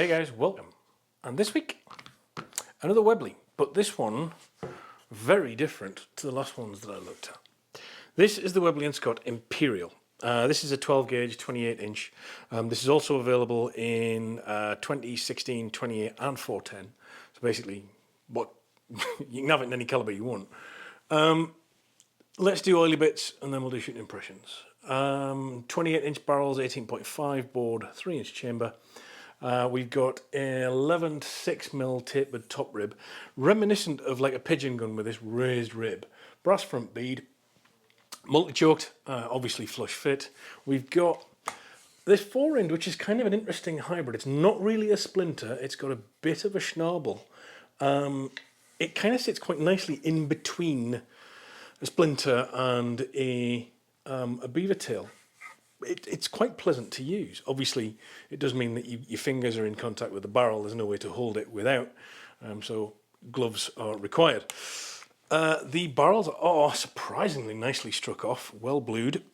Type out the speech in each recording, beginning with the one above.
Hey guys, welcome. And this week, another Webley, but this one very different to the last ones that I looked at. This is the Webley & Scott Imperial. This is a 12 gauge, 28 inch. This is also available in 20, 16, 28 and 410. So basically, what you can have it in any caliber you want. Let's do oily bits and then we'll do shooting impressions. 28 inch barrels, 18.5 board, 3 inch chamber. We've got an 11 6mm tapered top rib, reminiscent of like a pigeon gun with this raised rib. Brass front bead, multi-choked, obviously flush fit. We've got this fore-end, which is kind of an interesting hybrid. It's not really a splinter, it's got a bit of a schnabel. It kind of sits quite nicely in between a splinter and a beaver tail. It's quite pleasant to use. Obviously, it does mean that your fingers are in contact with the barrel. There's no way to hold it without, so gloves are required. The barrels are surprisingly nicely struck off, well blued.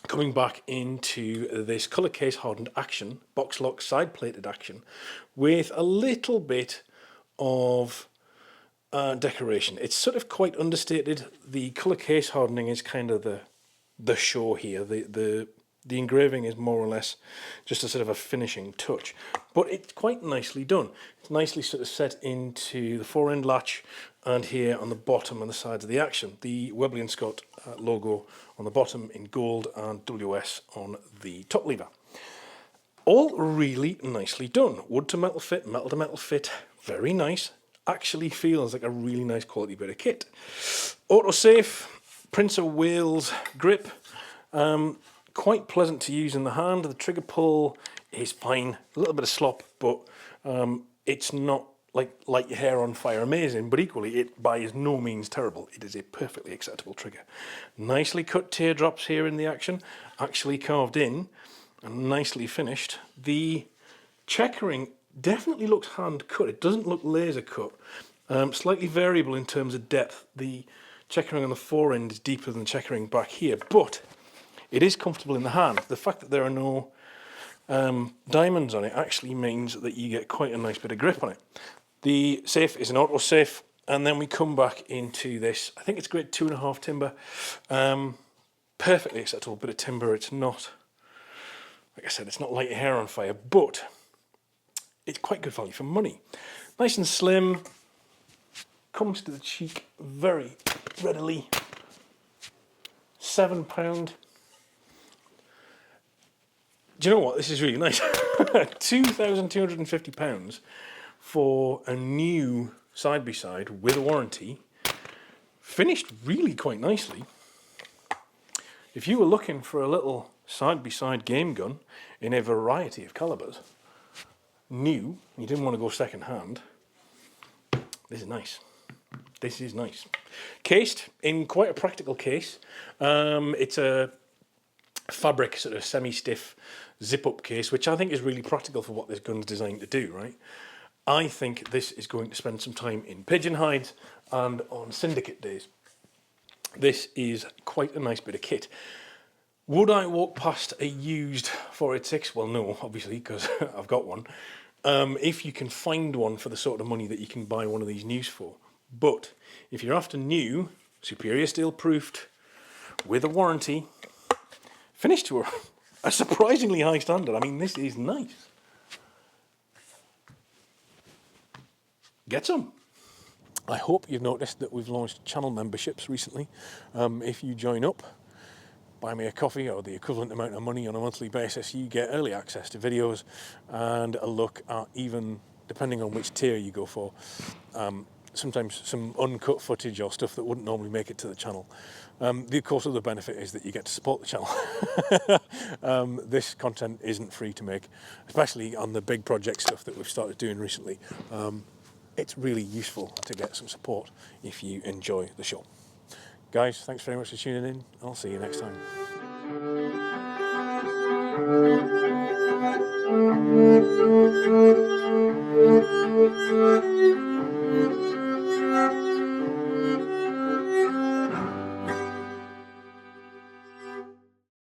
Coming back into this colour case hardened action, box lock side plated action, with a little bit of decoration. It's sort of quite understated. The colour case hardening is kind of the show here. The engraving is more or less just a sort of a finishing touch, but it's quite nicely done. It's nicely sort of set into the fore-end latch and here on the bottom and the sides of the action. The Webley & Scott logo on the bottom in gold and WS on the top lever. All really nicely done. Wood to metal fit, metal to metal fit, very nice. Actually feels like a really nice quality bit of kit. Autosafe, Prince of Wales grip, quite pleasant to use in the hand. The trigger pull is fine, a little bit of slop, but it's not like light your hair on fire amazing, but equally it by is no means terrible. It is a perfectly acceptable trigger. Nicely cut teardrops here in the action, actually carved in and nicely finished. The checkering definitely looks hand cut, it doesn't look laser cut. Slightly variable in terms of depth. The checkering on the fore end is deeper than the checkering back here, but it is comfortable in the hand. The fact that there are no diamonds on it actually means that you get quite a nice bit of grip on it. The safe is an auto safe, and then we come back into this, I think it's grade 2.5 timber. Perfectly acceptable bit of timber. It's not, like I said, it's not light your hair on fire, but it's quite good value for money. Nice and slim, comes to the cheek very readily. £7. Do you know what? This is really nice. £2,250 for a new side-by-side with a warranty. Finished really quite nicely. If you were looking for a little side-by-side game gun in a variety of calibers, new, you didn't want to go second hand, this is nice. This is nice. Cased in quite a practical case. It's a fabric sort of semi-stiff zip-up case, which I think is really practical for what this gun's designed to do, right? I think this is going to spend some time in pigeon hides and on syndicate days. This is quite a nice bit of kit. Would I walk past a used 486? Well, no, obviously, because I've got one. If you can find one for the sort of money that you can buy one of these news for. But if you're after new, superior steel proofed, with a warranty, finished to a surprisingly high standard. I mean, this is nice. Get some. I hope you've noticed that we've launched channel memberships recently. If you join up, buy me a coffee or the equivalent amount of money on a monthly basis, you get early access to videos and a look at, even depending on which tier you go for, sometimes some uncut footage or stuff that wouldn't normally make it to the channel. The, of course, other benefit is that you get to support the channel. This content isn't free to make, especially on the big project stuff that we've started doing recently. It's really useful to get some support if you enjoy the show. Guys, thanks very much for tuning in. I'll see you next time.